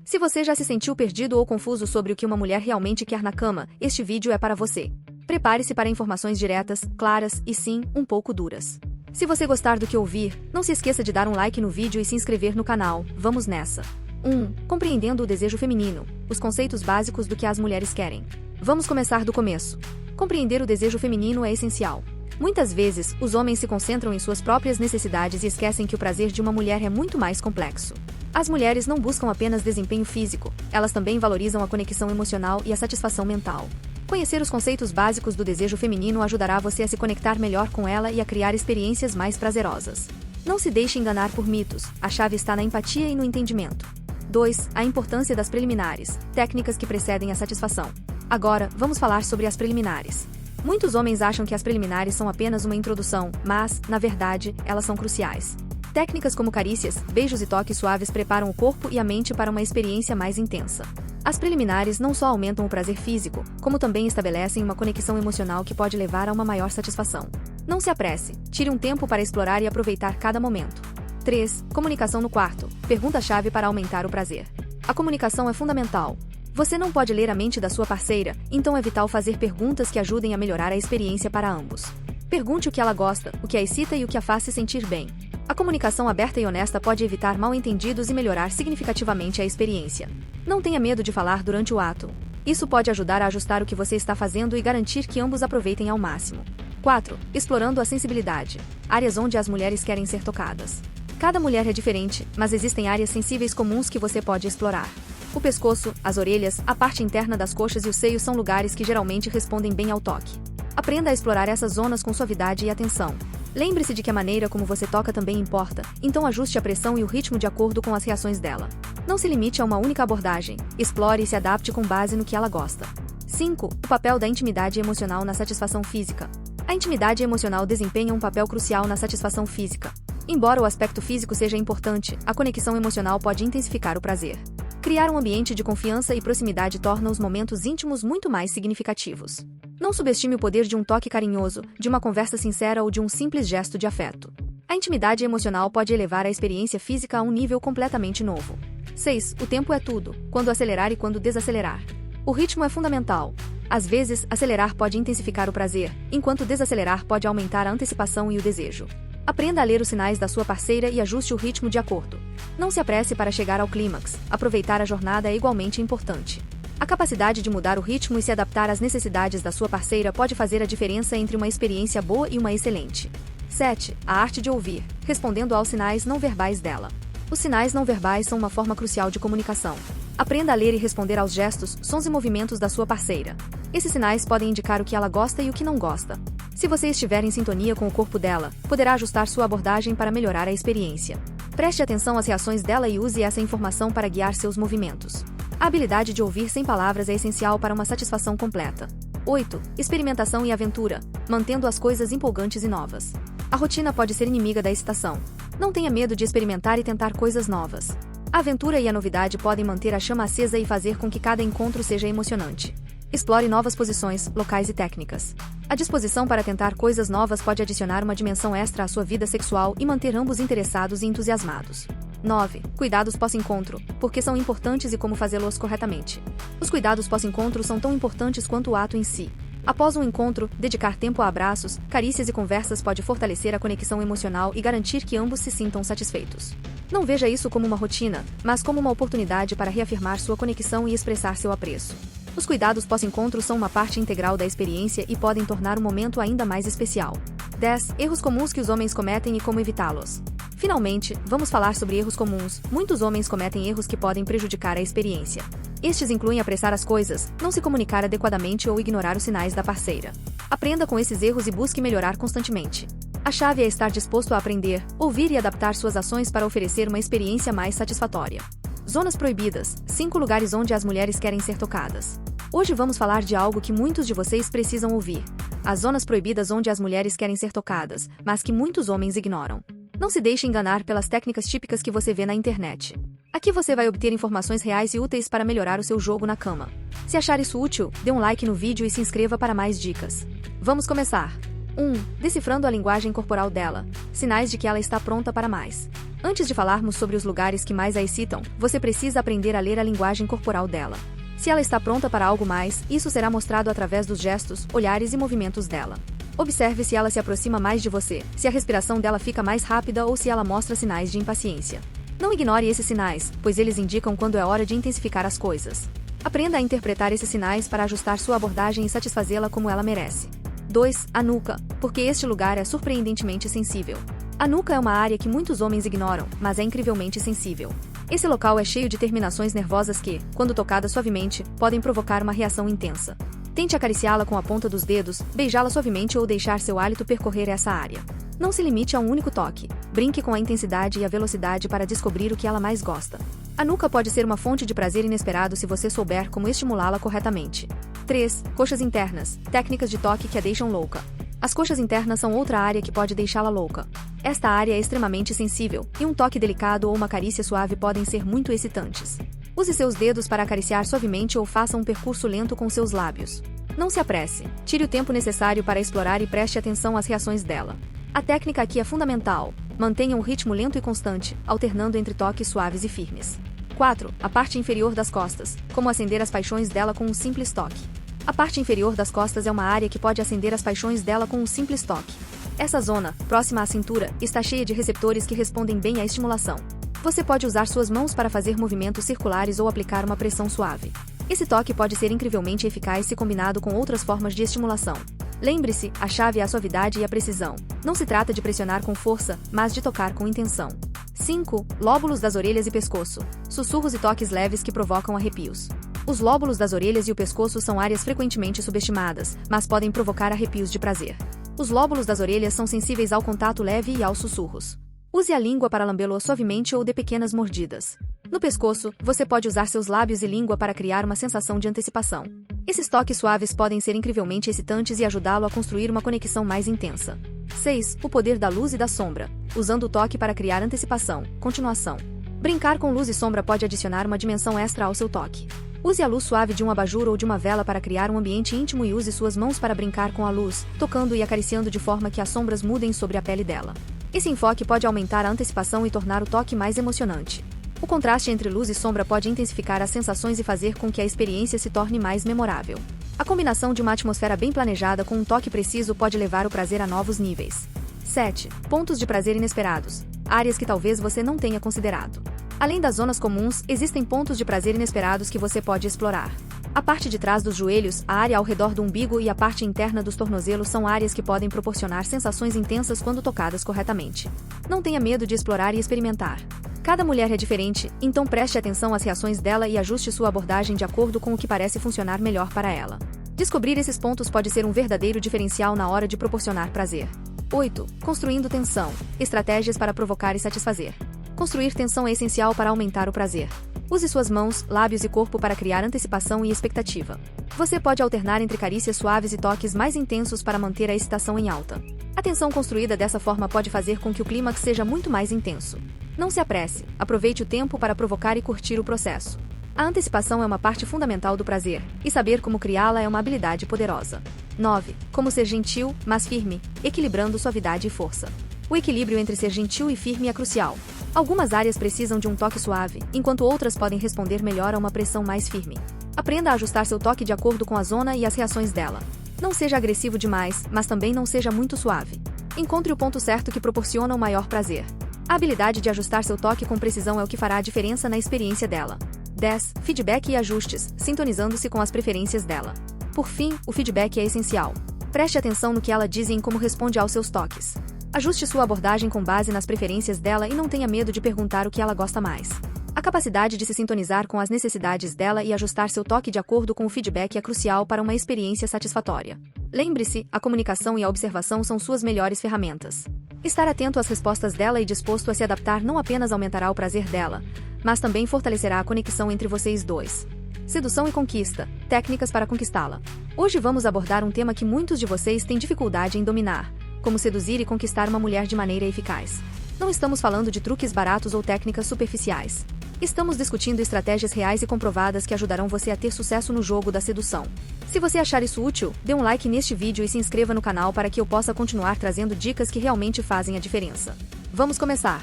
Se você já se sentiu perdido ou confuso sobre o que uma mulher realmente quer na cama, este vídeo é para você. Prepare-se para informações diretas, claras e sim, um pouco duras. Se você gostar do que ouvir, não se esqueça de dar um like no vídeo e se inscrever no canal. Vamos nessa! 1. Compreendendo o desejo feminino. Os conceitos básicos do que as mulheres querem. Vamos começar do começo. Compreender o desejo feminino é essencial. Muitas vezes, os homens se concentram em suas próprias necessidades e esquecem que o prazer de uma mulher é muito mais complexo. As mulheres não buscam apenas desempenho físico, elas também valorizam a conexão emocional e a satisfação mental. Conhecer os conceitos básicos do desejo feminino ajudará você a se conectar melhor com ela e a criar experiências mais prazerosas. Não se deixe enganar por mitos, a chave está na empatia e no entendimento. 2. A importância das preliminares, técnicas que precedem a satisfação. Agora, vamos falar sobre as preliminares. Muitos homens acham que as preliminares são apenas uma introdução, mas, na verdade, elas são cruciais. Técnicas como carícias, beijos e toques suaves preparam o corpo e a mente para uma experiência mais intensa. As preliminares não só aumentam o prazer físico, como também estabelecem uma conexão emocional que pode levar a uma maior satisfação. Não se apresse, tire um tempo para explorar e aproveitar cada momento. 3. Comunicação no quarto. Pergunta-chave para aumentar o prazer. A comunicação é fundamental. Você não pode ler a mente da sua parceira, então é vital fazer perguntas que ajudem a melhorar a experiência para ambos. Pergunte o que ela gosta, o que a excita e o que a faz se sentir bem. A comunicação aberta e honesta pode evitar mal-entendidos e melhorar significativamente a experiência. Não tenha medo de falar durante o ato. Isso pode ajudar a ajustar o que você está fazendo e garantir que ambos aproveitem ao máximo. 4. Explorando a sensibilidade. Áreas onde as mulheres querem ser tocadas. Cada mulher é diferente, mas existem áreas sensíveis comuns que você pode explorar. O pescoço, as orelhas, a parte interna das coxas e os seios são lugares que geralmente respondem bem ao toque. Aprenda a explorar essas zonas com suavidade e atenção. Lembre-se de que a maneira como você toca também importa, então ajuste a pressão e o ritmo de acordo com as reações dela. Não se limite a uma única abordagem, explore e se adapte com base no que ela gosta. 5. O papel da intimidade emocional na satisfação física. A intimidade emocional desempenha um papel crucial na satisfação física. Embora o aspecto físico seja importante, a conexão emocional pode intensificar o prazer. Criar um ambiente de confiança e proximidade torna os momentos íntimos muito mais significativos. Não subestime o poder de um toque carinhoso, de uma conversa sincera ou de um simples gesto de afeto. A intimidade emocional pode elevar a experiência física a um nível completamente novo. 6. O tempo é tudo, quando acelerar e quando desacelerar. O ritmo é fundamental. Às vezes, acelerar pode intensificar o prazer, enquanto desacelerar pode aumentar a antecipação e o desejo. Aprenda a ler os sinais da sua parceira e ajuste o ritmo de acordo. Não se apresse para chegar ao clímax, aproveitar a jornada é igualmente importante. A capacidade de mudar o ritmo e se adaptar às necessidades da sua parceira pode fazer a diferença entre uma experiência boa e uma excelente. 7. A arte de ouvir, respondendo aos sinais não verbais dela. Os sinais não verbais são uma forma crucial de comunicação. Aprenda a ler e responder aos gestos, sons e movimentos da sua parceira. Esses sinais podem indicar o que ela gosta e o que não gosta. Se você estiver em sintonia com o corpo dela, poderá ajustar sua abordagem para melhorar a experiência. Preste atenção às reações dela e use essa informação para guiar seus movimentos. A habilidade de ouvir sem palavras é essencial para uma satisfação completa. 8. Experimentação e aventura, mantendo as coisas empolgantes e novas. A rotina pode ser inimiga da excitação. Não tenha medo de experimentar e tentar coisas novas. A aventura e a novidade podem manter a chama acesa e fazer com que cada encontro seja emocionante. Explore novas posições, locais e técnicas. A disposição para tentar coisas novas pode adicionar uma dimensão extra à sua vida sexual e manter ambos interessados e entusiasmados. 9. Cuidados pós-encontro, porque são importantes e como fazê-los corretamente. Os cuidados pós-encontro são tão importantes quanto o ato em si. Após um encontro, dedicar tempo a abraços, carícias e conversas pode fortalecer a conexão emocional e garantir que ambos se sintam satisfeitos. Não veja isso como uma rotina, mas como uma oportunidade para reafirmar sua conexão e expressar seu apreço. Os cuidados pós-encontro são uma parte integral da experiência e podem tornar o momento ainda mais especial. 10. Erros comuns que os homens cometem e como evitá-los. Finalmente, vamos falar sobre erros comuns. Muitos homens cometem erros que podem prejudicar a experiência. Estes incluem apressar as coisas, não se comunicar adequadamente ou ignorar os sinais da parceira. Aprenda com esses erros e busque melhorar constantemente. A chave é estar disposto a aprender, ouvir e adaptar suas ações para oferecer uma experiência mais satisfatória. Zonas proibidas, 5 lugares onde as mulheres querem ser tocadas. Hoje vamos falar de algo que muitos de vocês precisam ouvir. As zonas proibidas onde as mulheres querem ser tocadas, mas que muitos homens ignoram. Não se deixe enganar pelas técnicas típicas que você vê na internet. Aqui você vai obter informações reais e úteis para melhorar o seu jogo na cama. Se achar isso útil, dê um like no vídeo e se inscreva para mais dicas. Vamos começar! 1. Decifrando a linguagem corporal dela. Sinais de que ela está pronta para mais. Antes de falarmos sobre os lugares que mais a excitam, você precisa aprender a ler a linguagem corporal dela. Se ela está pronta para algo mais, isso será mostrado através dos gestos, olhares e movimentos dela. Observe se ela se aproxima mais de você, se a respiração dela fica mais rápida ou se ela mostra sinais de impaciência. Não ignore esses sinais, pois eles indicam quando é hora de intensificar as coisas. Aprenda a interpretar esses sinais para ajustar sua abordagem e satisfazê-la como ela merece. 2. A nuca, porque este lugar é surpreendentemente sensível. A nuca é uma área que muitos homens ignoram, mas é incrivelmente sensível. Esse local é cheio de terminações nervosas que, quando tocadas suavemente, podem provocar uma reação intensa. Tente acariciá-la com a ponta dos dedos, beijá-la suavemente ou deixar seu hálito percorrer essa área. Não se limite a um único toque. Brinque com a intensidade e a velocidade para descobrir o que ela mais gosta. A nuca pode ser uma fonte de prazer inesperado se você souber como estimulá-la corretamente. 3. Coxas internas. Técnicas de toque que a deixam louca. As coxas internas são outra área que pode deixá-la louca. Esta área é extremamente sensível, e um toque delicado ou uma carícia suave podem ser muito excitantes. Use seus dedos para acariciar suavemente ou faça um percurso lento com seus lábios. Não se apresse. Tire o tempo necessário para explorar e preste atenção às reações dela. A técnica aqui é fundamental. Mantenha um ritmo lento e constante, alternando entre toques suaves e firmes. 4. A parte inferior das costas. Como acender as paixões dela com um simples toque. A parte inferior das costas é uma área que pode acender as paixões dela com um simples toque. Essa zona, próxima à cintura, está cheia de receptores que respondem bem à estimulação. Você pode usar suas mãos para fazer movimentos circulares ou aplicar uma pressão suave. Esse toque pode ser incrivelmente eficaz se combinado com outras formas de estimulação. Lembre-se, a chave é a suavidade e a precisão. Não se trata de pressionar com força, mas de tocar com intenção. 5. Lóbulos das orelhas e pescoço. Sussurros e toques leves que provocam arrepios. Os lóbulos das orelhas e o pescoço são áreas frequentemente subestimadas, mas podem provocar arrepios de prazer. Os lóbulos das orelhas são sensíveis ao contato leve e aos sussurros. Use a língua para lambê-lo suavemente ou dê pequenas mordidas. No pescoço, você pode usar seus lábios e língua para criar uma sensação de antecipação. Esses toques suaves podem ser incrivelmente excitantes e ajudá-lo a construir uma conexão mais intensa. 6. O poder da luz e da sombra. Usando o toque para criar antecipação, continuação. Brincar com luz e sombra pode adicionar uma dimensão extra ao seu toque. Use a luz suave de um abajur ou de uma vela para criar um ambiente íntimo e use suas mãos para brincar com a luz, tocando e acariciando de forma que as sombras mudem sobre a pele dela. Esse enfoque pode aumentar a antecipação e tornar o toque mais emocionante. O contraste entre luz e sombra pode intensificar as sensações e fazer com que a experiência se torne mais memorável. A combinação de uma atmosfera bem planejada com um toque preciso pode levar o prazer a novos níveis. 7. Pontos de prazer inesperados. Áreas que talvez você não tenha considerado. Além das zonas comuns, existem pontos de prazer inesperados que você pode explorar. A parte de trás dos joelhos, a área ao redor do umbigo e a parte interna dos tornozelos são áreas que podem proporcionar sensações intensas quando tocadas corretamente. Não tenha medo de explorar e experimentar. Cada mulher é diferente, então preste atenção às reações dela e ajuste sua abordagem de acordo com o que parece funcionar melhor para ela. Descobrir esses pontos pode ser um verdadeiro diferencial na hora de proporcionar prazer. 8. Construindo tensão. Estratégias para provocar e satisfazer. Construir tensão é essencial para aumentar o prazer. Use suas mãos, lábios e corpo para criar antecipação e expectativa. Você pode alternar entre carícias suaves e toques mais intensos para manter a excitação em alta. A tensão construída dessa forma pode fazer com que o clímax seja muito mais intenso. Não se apresse, aproveite o tempo para provocar e curtir o processo. A antecipação é uma parte fundamental do prazer, e saber como criá-la é uma habilidade poderosa. 9. Como ser gentil, mas firme, equilibrando suavidade e força. O equilíbrio entre ser gentil e firme é crucial. Algumas áreas precisam de um toque suave, enquanto outras podem responder melhor a uma pressão mais firme. Aprenda a ajustar seu toque de acordo com a zona e as reações dela. Não seja agressivo demais, mas também não seja muito suave. Encontre o ponto certo que proporciona o maior prazer. A habilidade de ajustar seu toque com precisão é o que fará a diferença na experiência dela. 10. Feedback e ajustes, sintonizando-se com as preferências dela. Por fim, o feedback é essencial. Preste atenção no que ela diz e em como responde aos seus toques. Ajuste sua abordagem com base nas preferências dela e não tenha medo de perguntar o que ela gosta mais. A capacidade de se sintonizar com as necessidades dela e ajustar seu toque de acordo com o feedback é crucial para uma experiência satisfatória. Lembre-se, a comunicação e a observação são suas melhores ferramentas. Estar atento às respostas dela e disposto a se adaptar não apenas aumentará o prazer dela, mas também fortalecerá a conexão entre vocês dois. Sedução e conquista. Técnicas para conquistá-la. Hoje vamos abordar um tema que muitos de vocês têm dificuldade em dominar: como seduzir e conquistar uma mulher de maneira eficaz. Não estamos falando de truques baratos ou técnicas superficiais. Estamos discutindo estratégias reais e comprovadas que ajudarão você a ter sucesso no jogo da sedução. Se você achar isso útil, dê um like neste vídeo e se inscreva no canal para que eu possa continuar trazendo dicas que realmente fazem a diferença. Vamos começar!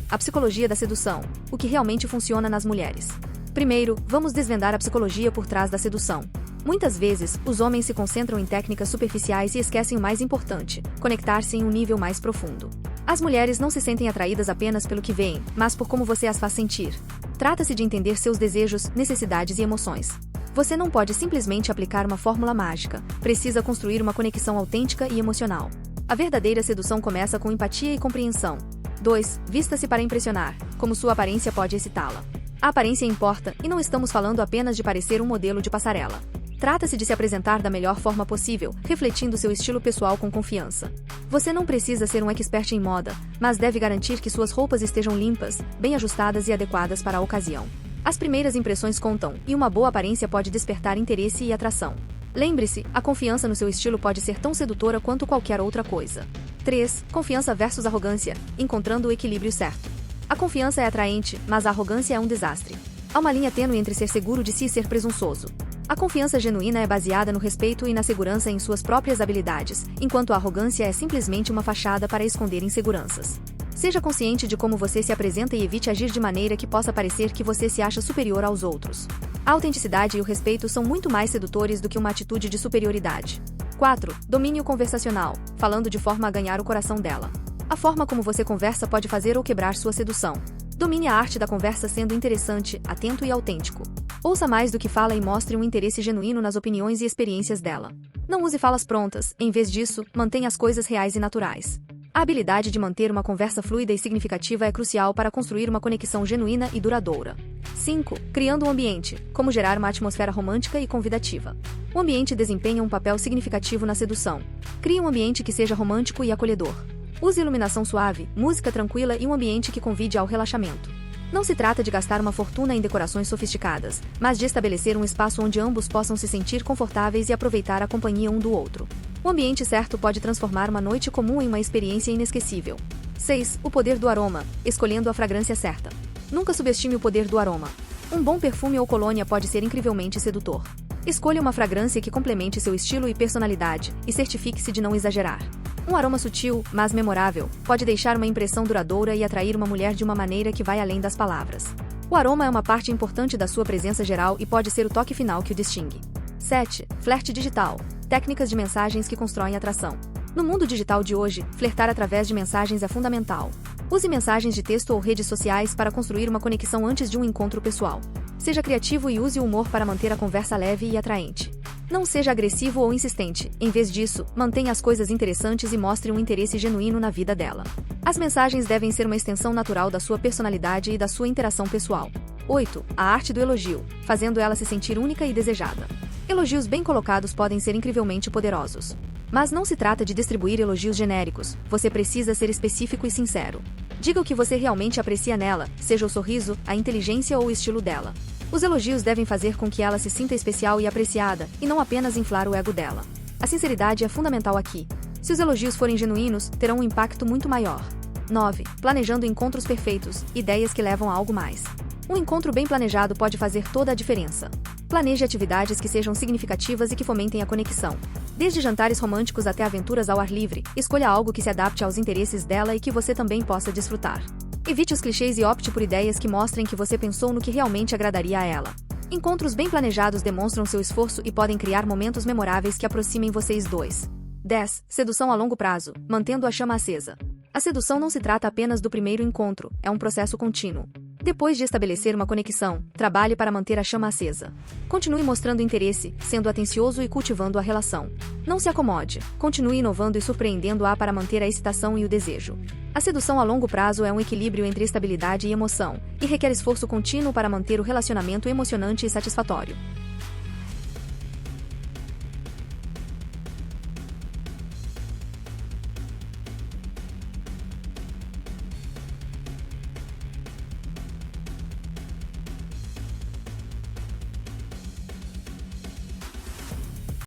A psicologia da sedução. O que realmente funciona nas mulheres. Primeiro, vamos desvendar a psicologia por trás da sedução. Muitas vezes, os homens se concentram em técnicas superficiais e esquecem o mais importante: conectar-se em um nível mais profundo. As mulheres não se sentem atraídas apenas pelo que veem, mas por como você as faz sentir. Trata-se de entender seus desejos, necessidades e emoções. Você não pode simplesmente aplicar uma fórmula mágica, precisa construir uma conexão autêntica e emocional. A verdadeira sedução começa com empatia e compreensão. 2. Vista-se para impressionar, como sua aparência pode excitá-la. A aparência importa, e não estamos falando apenas de parecer um modelo de passarela. Trata-se de se apresentar da melhor forma possível, refletindo seu estilo pessoal com confiança. Você não precisa ser um expert em moda, mas deve garantir que suas roupas estejam limpas, bem ajustadas e adequadas para a ocasião. As primeiras impressões contam, e uma boa aparência pode despertar interesse e atração. Lembre-se, a confiança no seu estilo pode ser tão sedutora quanto qualquer outra coisa. 3. Confiança versus arrogância, encontrando o equilíbrio certo. A confiança é atraente, mas a arrogância é um desastre. Há uma linha tênue entre ser seguro de si e ser presunçoso. A confiança genuína é baseada no respeito e na segurança em suas próprias habilidades, enquanto a arrogância é simplesmente uma fachada para esconder inseguranças. Seja consciente de como você se apresenta e evite agir de maneira que possa parecer que você se acha superior aos outros. A autenticidade e o respeito são muito mais sedutores do que uma atitude de superioridade. 4. Domínio conversacional, falando de forma a ganhar o coração dela. A forma como você conversa pode fazer ou quebrar sua sedução. Domine a arte da conversa sendo interessante, atento e autêntico. Ouça mais do que fala e mostre um interesse genuíno nas opiniões e experiências dela. Não use falas prontas, em vez disso, mantenha as coisas reais e naturais. A habilidade de manter uma conversa fluida e significativa é crucial para construir uma conexão genuína e duradoura. 5. Criando um ambiente, como gerar uma atmosfera romântica e convidativa. O ambiente desempenha um papel significativo na sedução. Crie um ambiente que seja romântico e acolhedor. Use iluminação suave, música tranquila e um ambiente que convide ao relaxamento. Não se trata de gastar uma fortuna em decorações sofisticadas, mas de estabelecer um espaço onde ambos possam se sentir confortáveis e aproveitar a companhia um do outro. O ambiente certo pode transformar uma noite comum em uma experiência inesquecível. 6. O poder do aroma, escolhendo a fragrância certa. Nunca subestime o poder do aroma. Um bom perfume ou colônia pode ser incrivelmente sedutor. Escolha uma fragrância que complemente seu estilo e personalidade, e certifique-se de não exagerar. Um aroma sutil, mas memorável, pode deixar uma impressão duradoura e atrair uma mulher de uma maneira que vai além das palavras. O aroma é uma parte importante da sua presença geral e pode ser o toque final que o distingue. 7. Flerte digital. Técnicas de mensagens que constroem atração. No mundo digital de hoje, flertar através de mensagens é fundamental. Use mensagens de texto ou redes sociais para construir uma conexão antes de um encontro pessoal. Seja criativo e use o humor para manter a conversa leve e atraente. Não seja agressivo ou insistente, em vez disso, mantenha as coisas interessantes e mostre um interesse genuíno na vida dela. As mensagens devem ser uma extensão natural da sua personalidade e da sua interação pessoal. 8. A arte do elogio, fazendo ela se sentir única e desejada. Elogios bem colocados podem ser incrivelmente poderosos. Mas não se trata de distribuir elogios genéricos, você precisa ser específico e sincero. Diga o que você realmente aprecia nela, seja o sorriso, a inteligência ou o estilo dela. Os elogios devem fazer com que ela se sinta especial e apreciada, e não apenas inflar o ego dela. A sinceridade é fundamental aqui. Se os elogios forem genuínos, terão um impacto muito maior. 9. Planejando encontros perfeitos, ideias que levam a algo mais. Um encontro bem planejado pode fazer toda a diferença. Planeje atividades que sejam significativas e que fomentem a conexão. Desde jantares românticos até aventuras ao ar livre, escolha algo que se adapte aos interesses dela e que você também possa desfrutar. Evite os clichês e opte por ideias que mostrem que você pensou no que realmente agradaria a ela. Encontros bem planejados demonstram seu esforço e podem criar momentos memoráveis que aproximem vocês dois. 10. Sedução a longo prazo, mantendo a chama acesa. A sedução não se trata apenas do primeiro encontro, é um processo contínuo. Depois de estabelecer uma conexão, trabalhe para manter a chama acesa. Continue mostrando interesse, sendo atencioso e cultivando a relação. Não se acomode, continue inovando e surpreendendo-a para manter a excitação e o desejo. A sedução a longo prazo é um equilíbrio entre estabilidade e emoção, e requer esforço contínuo para manter o relacionamento emocionante e satisfatório.